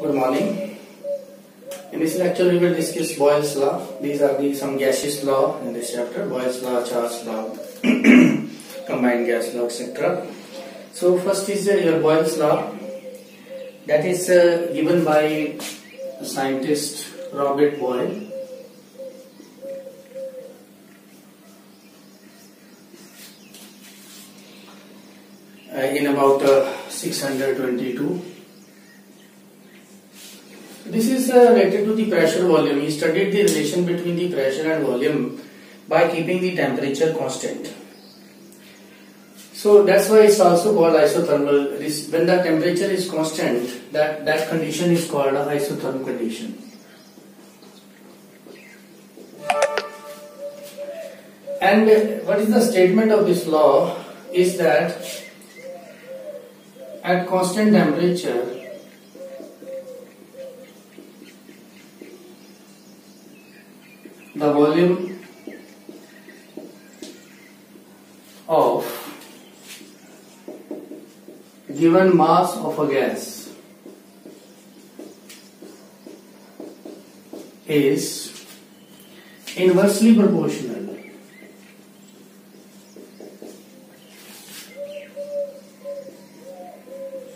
Good morning. In this lecture we will discuss Boyle's law. These are some gaseous law in this chapter. Boyle's law, Charles law, combined gas law, etc. So first is your Boyle's law. That is given by scientist Robert Boyle. In about 622. This is related to the pressure volume. He studied the relation between the pressure and volume by keeping the temperature constant. So that's why it's also called isothermal. When the temperature is constant, that condition is called a isothermal condition. And what is the statement of this law is that at constant temperature, the volume of given mass of a gas is inversely proportional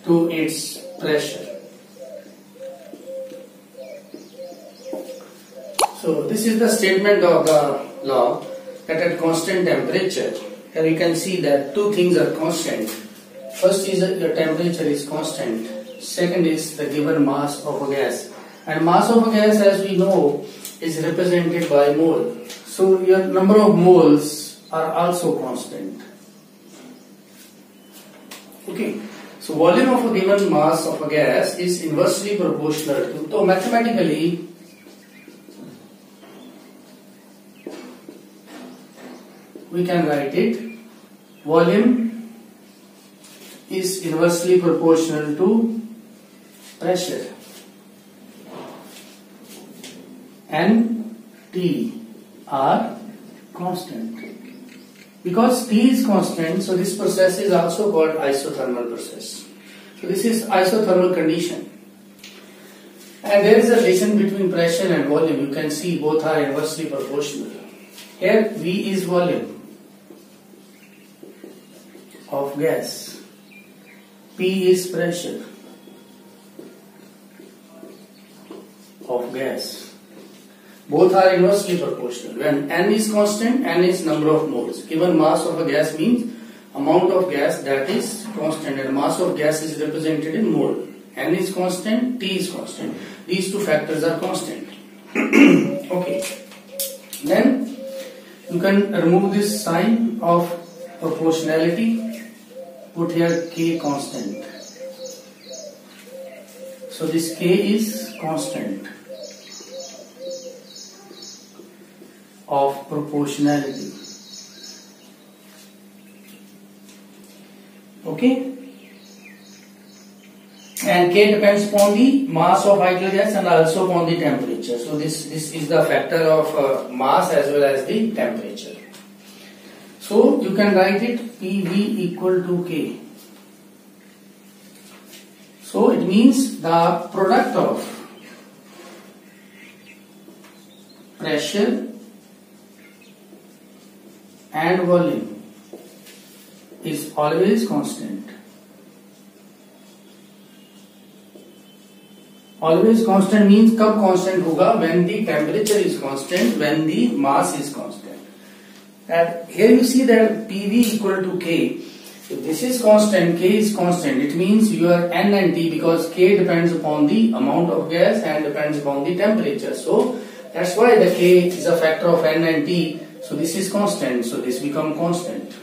to its pressure. So this is the statement of the law, that at constant temperature, here you can see that two things are constant. First is the temperature is constant. Second is the given mass of a gas. And mass of a gas, as we know, is represented by mole. So your number of moles are also constant. Okay. So volume of a given mass of a gas is inversely proportional to, so mathematically we can write it, volume is inversely proportional to pressure, and T are constant. Because T is constant, so this process is also called isothermal process. So this is isothermal condition. And there is a relation between pressure and volume. You can see both are inversely proportional. Here V is volume of gas. P is pressure of gas. Both are inversely proportional. When N is constant, N is number of moles. Given mass of a gas means amount of gas that is constant, and mass of gas is represented in mole. N is constant, T is constant. These two factors are constant. Okay. Then you can remove this sign of proportionality. Put here K constant. So this K is constant of proportionality. Okay, and K depends upon the mass of ideal gas and also upon the temperature. So this is the factor of mass as well as the temperature. So you can write it PV equal to K. So it means the product of pressure and volume is always constant. Always constant means कब constant होगा? When the temperature is constant, when the mass is constant. And here you see that PV equal to K. If this is constant, K is constant. It means your N and T, because K depends upon the amount of gas and depends upon the temperature. So that's why the K is a factor of N and T. So this is constant, so this become constant.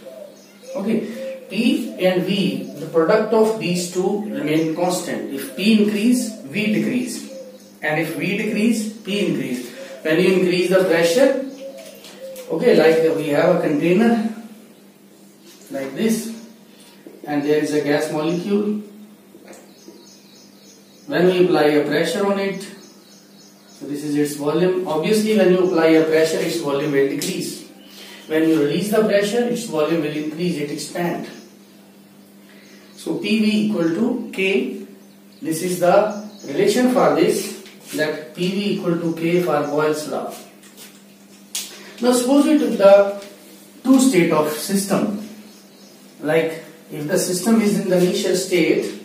Okay, P and V, the product of these two remain constant. If P increase, V decrease, and if V decrease, P increase. When you increase the pressure, okay, like we have a container like this, and there is a gas molecule. When we apply a pressure on it, so this is its volume. Obviously, when you apply a pressure, its volume will decrease. When you release the pressure, its volume will increase, it expands. So PV equal to K. This is the relation for this, that PV equal to K for Boyle's law. Now suppose we took the two state of system, like if the system is in the initial state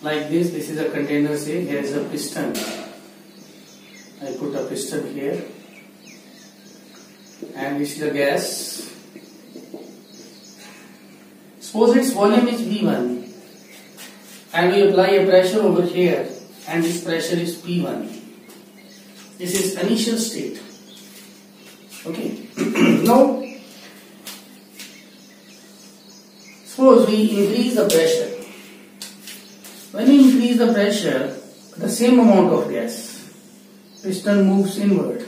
like this is a container, say here is a piston, I put a piston here, and this is a gas. Suppose its volume is V1 and we apply a pressure over here and this pressure is P1. This is initial state. Okay. Now suppose we increase the pressure. When we increase the pressure, the same amount of gas, piston moves inward.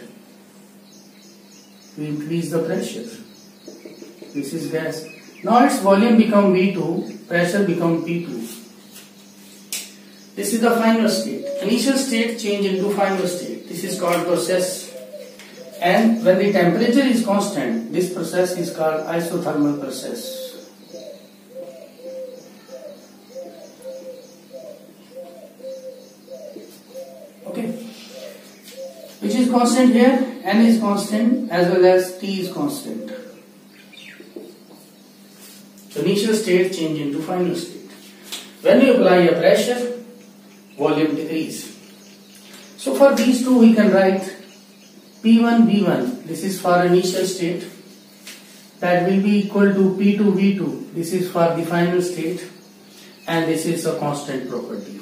We increase the pressure. This is gas. Now its volume become V2, pressure become P2. This is the final state. Initial state change into final state. This is called process. And when the temperature is constant, this process is called isothermal process. Okay. Which is constant here? N is constant as well as T is constant. So initial state change into final state. When we apply a pressure, volume decrease. So for these two we can write P1 V1, this is for initial state, that will be equal to P2 V2, this is for the final state, and this is a constant property.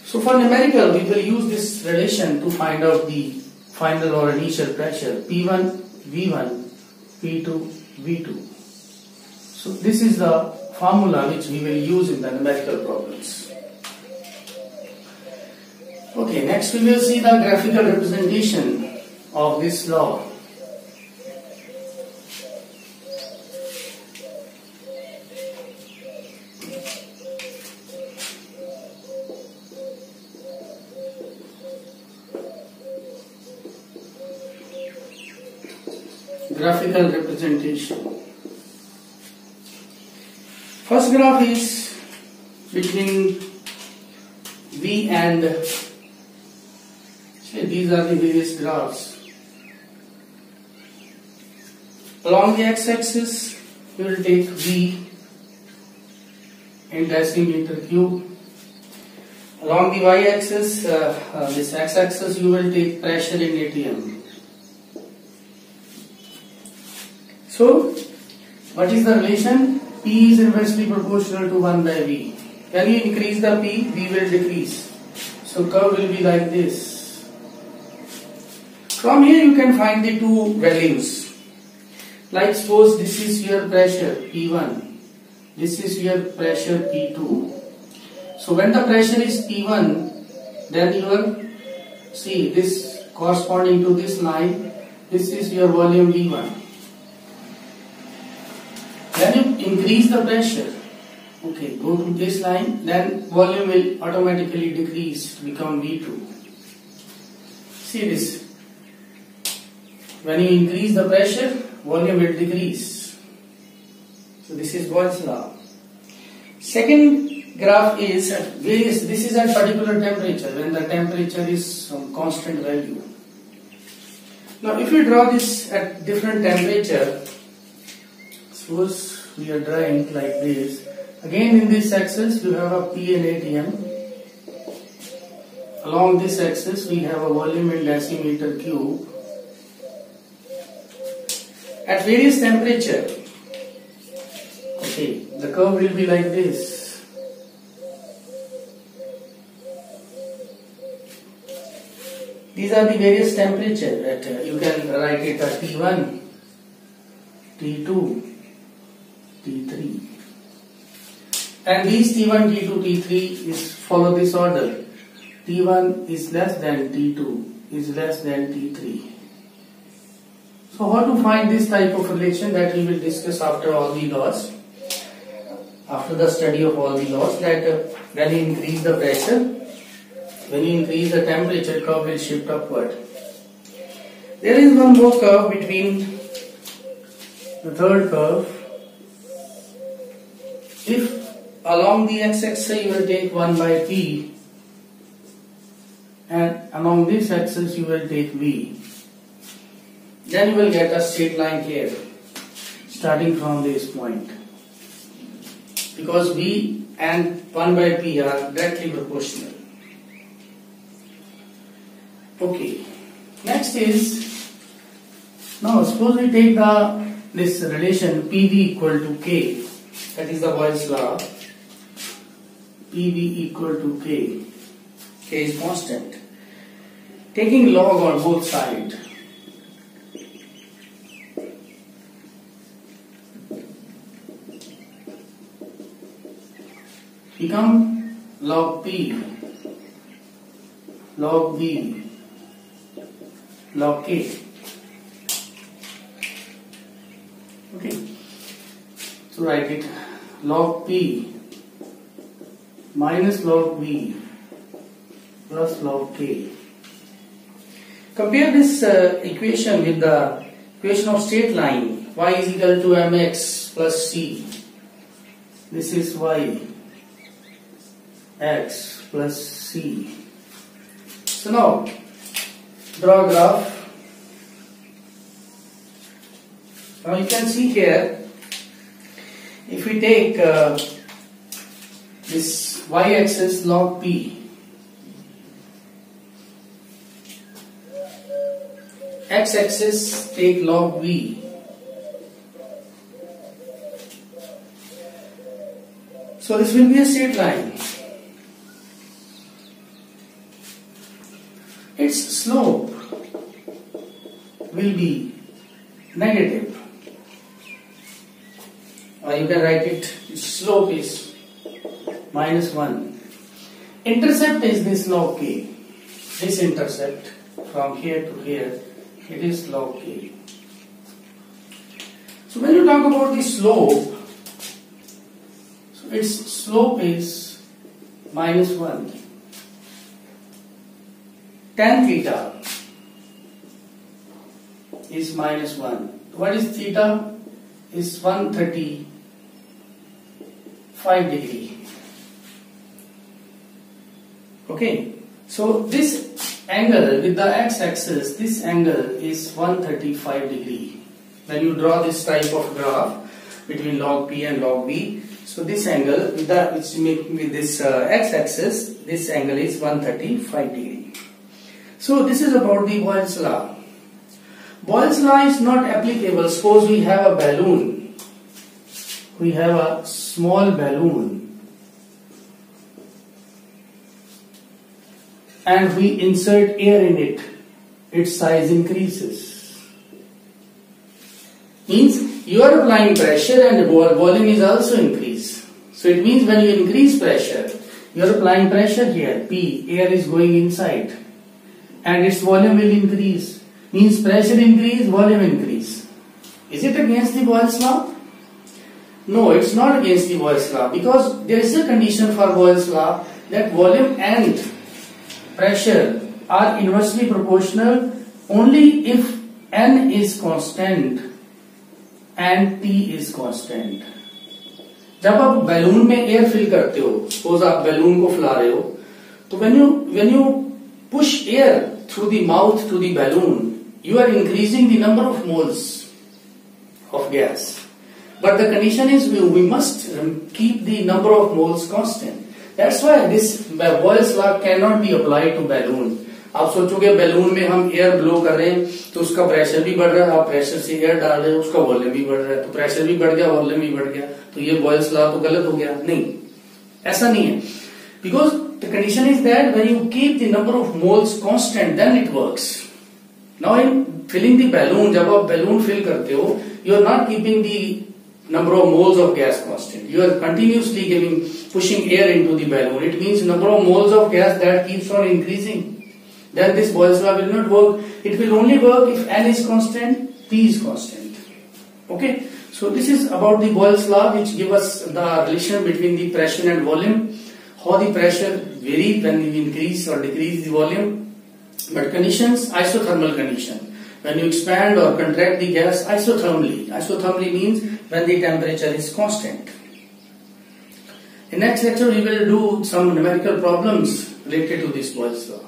So for numerical we will use this relation to find out the final or initial pressure, P1 V1, P2 V2. So this is the formula which we will use in the numerical problems. Okay, next we will see the graphical representation of this law. Graphical representation. First graph is between V and, these are the various graphs. Along the x-axis we will take V in decimeter cube. Along the y-axis, this x-axis, you will take pressure in atm. So what is the relation? P is inversely proportional to 1 by V. When you increase the P, V will decrease. So curve will be like this. From here you can find the two values. Like suppose this is your pressure P1, this is your pressure P2. So when the pressure is P1, then your, see this corresponding to this line, this is your volume V1. When you increase the pressure, okay, go to this line, then volume will automatically decrease to become V2. See this. When you increase the pressure, volume will decrease. So this is Boyle's law. Second graph is at various, this is at particular temperature, when the temperature is some constant value. Now if you draw this at different temperature, suppose we are drawing like this. Again in this axis you have a P and atm. Along this axis we have a volume in decimeter cube. At various temperature, okay, the curve will be like this. These are the various temperature that you can write it as T1, T2, T3. And these T1, T2, T3 is follow this order. T1 is less than T2 is less than T3. So how to find this type of relation, that we will discuss after all the laws, after the study of all the laws, that when you increase the pressure, when you increase the temperature, curve will shift upward. There is one more curve between the third curve. If along the x-axis you will take 1 by p, and along this axis you will take v. Then you will get a straight line here, starting from this point, because v and 1 by p are directly proportional. Okay. Next is, now suppose we take this relation PV equal to K, that is the Boyle's law. PV equal to K, K is constant. Taking log on both sides, become log P, log V, log K. Okay, so write it log P minus log V plus log K. Compare this equation with the equation of straight line. Y is equal to mx plus c. This is y x plus c. So now draw a graph. Now you can see here, if we take this y-axis log p, x-axis take log v. So this will be a straight line. Its slope will be negative. Or you can write it, its slope is minus 1. Intercept is this log k. This intercept from here to here, it is log k. So when you talk about the slope, so its slope is minus 1. Tan theta is minus 1. What is theta? Is 135 degree. Okay, so this angle with the x-axis, this angle is 135 degree. When you draw this type of graph between log p and log v, so this angle with this x-axis, this angle is 135 degree. So this is about the Boyle's law. Boyle's law is not applicable. Suppose we have a balloon. We have a small balloon and we insert air in it. Its size increases. Means you are applying pressure and volume is also increased. So it means when you increase pressure, you are applying pressure here. P, air is going inside, and its volume will increase. Means pressure increase, volume increase. Is it against the Boyle's law? No, it's not against the Boyle's law, because there is a condition for Boyle's law that volume and pressure are inversely proportional only if N is constant and P is constant. जब आप balloon में air fill करते हो, suppose आप balloon को फुला रहे हो, तो when you push air through the mouth to the balloon, you are increasing the number of moles of gas. But the condition is we must keep the number of moles constant. That's why this Boyle's law cannot be applied to balloon. आप सोचोगे balloon में हम air blow कर रहे हैं तो उसका pressure भी बढ़ रहा है, आप प्रेशर से एयर डाल रहे हैं, उसका वॉल्यूम भी बढ़ रहा है, तो प्रेशर भी बढ़ गया, वॉल्यूम भी बढ़ गया, तो ये Boyle's law तो गलत हो गया. नहीं, ऐसा नहीं है. Because the condition is that when you keep the number of moles constant, then it works. Now in filling the balloon, जब आप balloon fill करते हो, you are not keeping the number of moles of gas constant. You are continuously pushing air into the balloon. It means number of moles of gas that keeps on increasing. Then this Boyle's law will not work. It will only work if N is constant, P is constant. Okay. So this is about the Boyle's law, which give us the relation between the pressure and volume. How the pressure varies when you increase or decrease the volume. But conditions, isothermal condition. When you expand or contract the gas isothermally. Isothermally means when the temperature is constant. In next lecture we will do some numerical problems related to this Boyle's law.